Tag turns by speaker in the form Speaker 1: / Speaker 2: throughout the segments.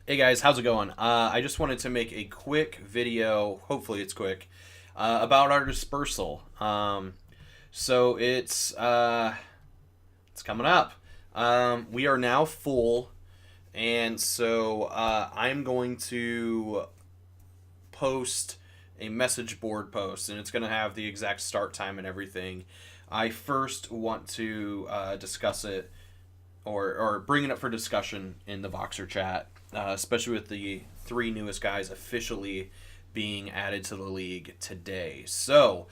Speaker 1: Hey guys, how's it going? I just wanted to make a quick video, hopefully it's quick, about our dispersal. So it's coming up. We are now full, and so I'm going to post a message board post, and it's going to have the exact start time and everything. I first want to discuss it or bring it up for discussion in the Voxer chat, especially with the three newest guys officially being added to the league today. So,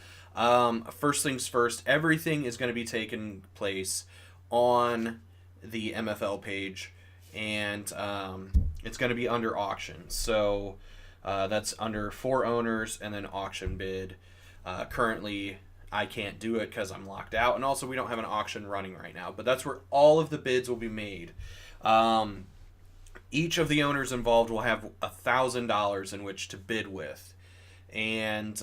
Speaker 1: first things first, everything is going to be taking place on the MFL page, and it's going to be under auction. So, that's under 4 owners and then auction bid. Currently, I can't do it because I'm locked out, and also we don't have an auction running right now. But that's where all of the bids will be made. Each of the owners involved will have $1,000 in which to bid with. And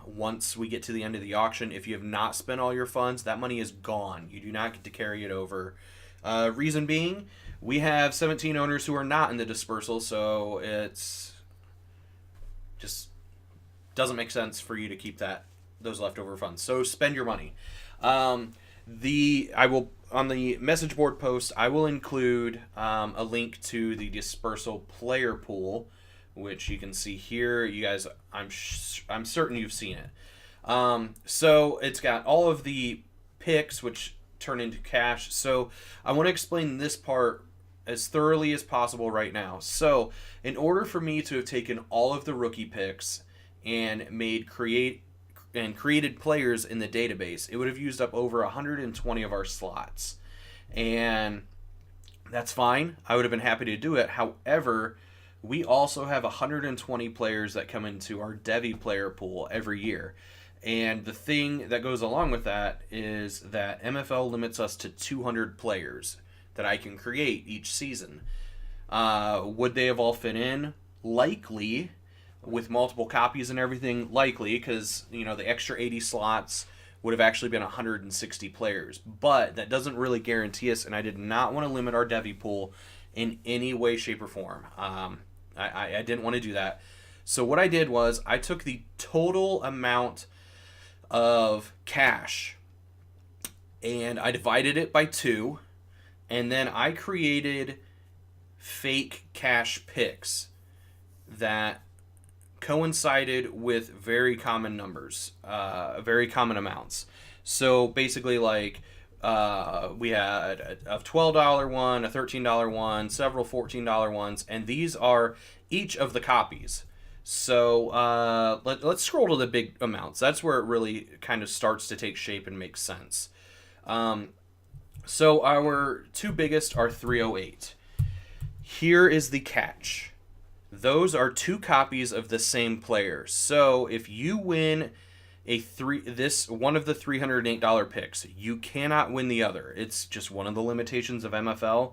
Speaker 1: once we get to the end of the auction, if you have not spent all your funds, that money is gone. You do not get to carry it over. Reason being, we have 17 owners who are not in the dispersal, so it's just doesn't make sense for you to keep those leftover funds. So spend your money. I will, on the message board post, I will include a link to the dispersal player pool, which you can see here. You guys, I'm certain you've seen it. So it's got all of the picks, which turn into cash. So I want to explain this part as thoroughly as possible right now. So in order for me to have taken all of the rookie picks and created players in the database, it would have used up over 120 of our slots. And that's fine. I would have been happy to do it. However, we also have 120 players that come into our Devi player pool every year. And the thing that goes along with that is that MFL limits us to 200 players that I can create each season. Would they have all fit in? Likely. With multiple copies and everything, likely, because the extra 80 slots would have actually been 160 players. But that doesn't really guarantee us, and I did not want to limit our Devi pool in any way, shape, or form. I didn't want to do that. So what I did was I took the total amount of cash and I divided it by 2, and then I created fake cash picks that coincided with very common numbers, very common amounts. So basically, like, we had a $12 one, a $13 one, several $14 ones, and these are each of the copies. So let's scroll to the big amounts. That's where it really kind of starts to take shape and make sense. So our 2 biggest are 308. Here is the catch. Those are 2 copies of the same player. So if you win one of the $308 picks, you cannot win the other. It's just one of the limitations of MFL.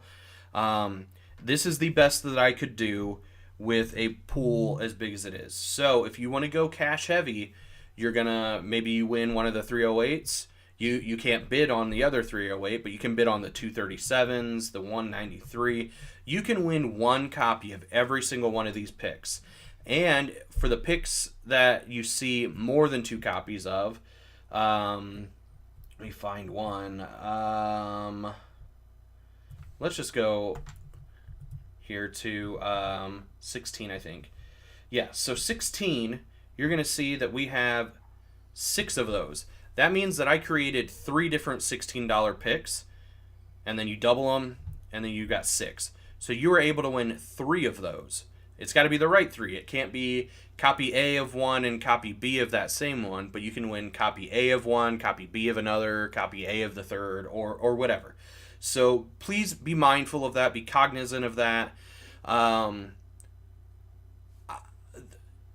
Speaker 1: This is the best that I could do with a pool as big as it is. So if you want to go cash heavy, maybe you win one of the 308s. You can't bid on the other 308, but you can bid on the 237s, the 193. You can win 1 copy of every single one of these picks. And for the picks that you see more than 2 copies of, let me find one. Let's just go here to 16, I think. Yeah, so 16, you're going to see that we have 6 of those. That means that I created 3 different $16 picks, and then you double them, and then you got 6. So you were able to win 3 of those. It's got to be the right 3. It can't be copy A of one and copy B of that same one, but you can win copy A of one, copy B of another, copy A of the third, or whatever. So please be mindful of that. Be cognizant of that.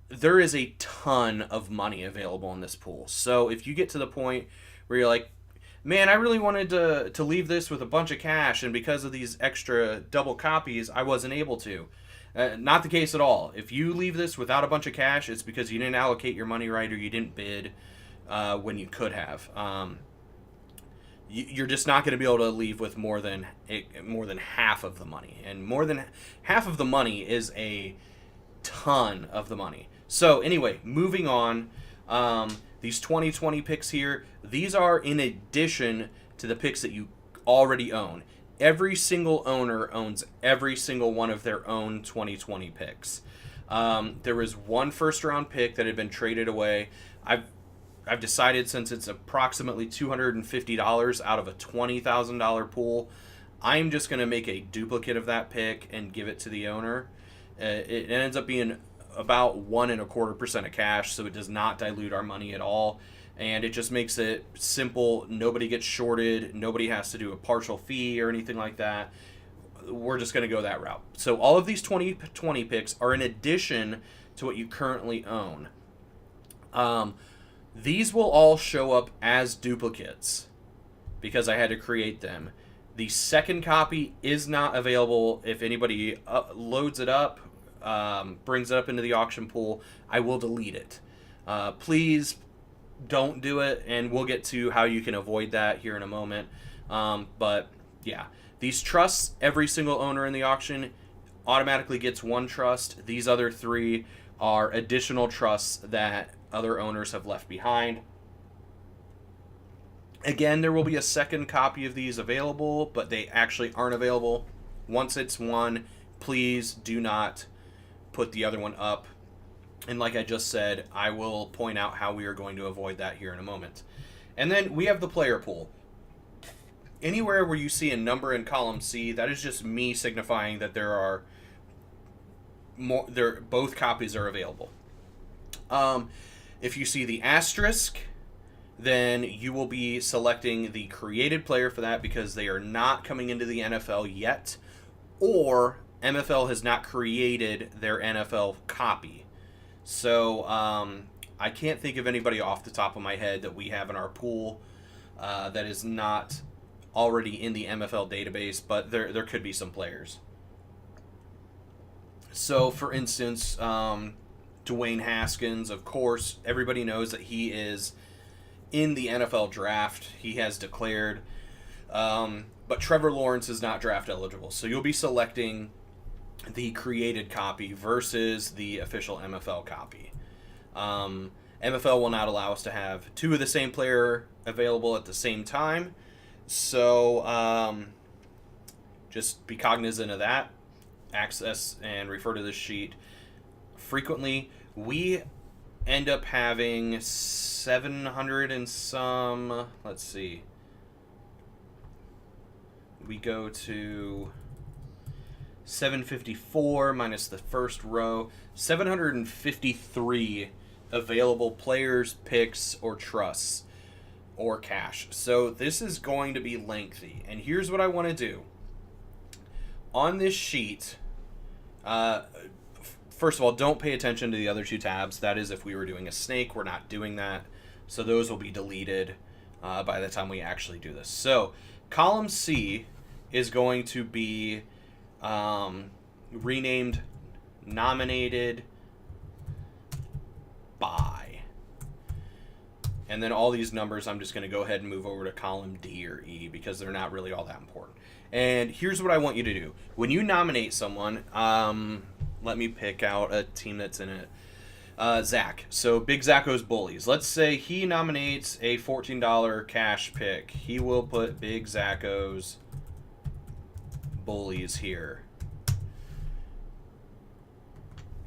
Speaker 1: There is a ton of money available in this pool. So if you get to the point where you're like, man, I really wanted to leave this with a bunch of cash, and because of these extra double copies, I wasn't able to. Not the case at all. If you leave this without a bunch of cash, it's because you didn't allocate your money right, or you didn't bid when you could have. you're just not going to be able to leave with more than half of the money, and more than half of the money is a ton of the money. So anyway, moving on. These 2020 picks here, these are in addition to the picks that you already own. Every single owner owns every single one of their own 2020 picks. There was one first round pick that had been traded away. I've decided, since it's approximately $250 out of a $20,000 pool, I'm just going to make a duplicate of that pick and give it to the owner. It ends up being about 1.25% of cash, so it does not dilute our money at all, and it just makes it simple. Nobody gets shorted. Nobody has to do a partial fee or anything like that. We're just going to go that route. So all of these 2020 picks are in addition to what you currently own. These will all show up as duplicates because I had to create them. The second copy is not available. If anybody loads it up, brings it up into the auction pool, I will delete it. Please don't do it, and we'll get to how you can avoid that here in a moment. But yeah, these trusts, every single owner in the auction automatically gets one trust. These other three are additional trusts that other owners have left behind. Again, there will be a second copy of these available, but they actually aren't available. Once it's one, please do not put the other one up. And like I just said, I will point out how we are going to avoid that here in a moment. And then we have the player pool. Anywhere where you see a number in column C, that is just me signifying that there are more. Both copies are available. If you see the asterisk, then you will be selecting the created player for that because they are not coming into the NFL yet, or MFL has not created their NFL copy. So I can't think of anybody off the top of my head that we have in our pool that is not already in the MFL database, but there could be some players. So, for instance, Dwayne Haskins, of course, everybody knows that he is in the NFL draft. He has declared. But Trevor Lawrence is not draft eligible. So you'll be selecting the created copy versus the official MFL copy. MFL will not allow us to have two of the same player available at the same time. So just be cognizant of that. Access and refer to this sheet frequently. We end up having 700 and some, let's see. We go to 754 minus the first row, 753 available players, picks, or trusts, or cash. So this is going to be lengthy. And here's what I want to do. On this sheet, first of all, don't pay attention to the other two tabs. That is if we were doing a snake. We're not doing that. So those will be deleted by the time we actually do this. So column C is going to be renamed nominated by. And then all these numbers, I'm just going to go ahead and move over to column D or E because they're not really all that important. And here's what I want you to do. When you nominate someone, let me pick out a team that's in it. Zach. So Big Zacho's Bullies. Let's say he nominates a $14 cash pick. He will put Big Zacho's Bullies here.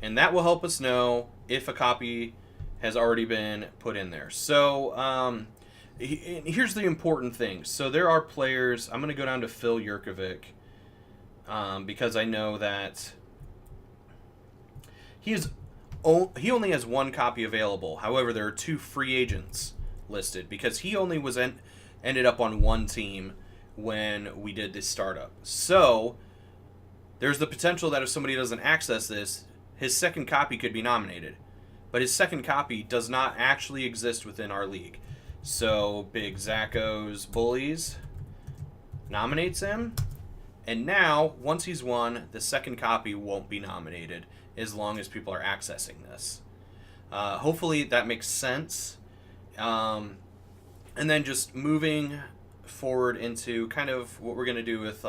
Speaker 1: And that will help us know if a copy has already been put in there. So here's the important thing. So there are players. I'm going to go down to Phil Yurkovic because I know that he only has one copy available. However, there are two free agents listed because he only was ended up on one team when we did this startup. So there's the potential that if somebody doesn't access this, his second copy could be nominated. But his second copy does not actually exist within our league. So Big Zacho's Bullies nominates him. And now, once he's won, the second copy won't be nominated as long as people are accessing this. Hopefully that makes sense. And then just moving forward into kind of what we're going to do with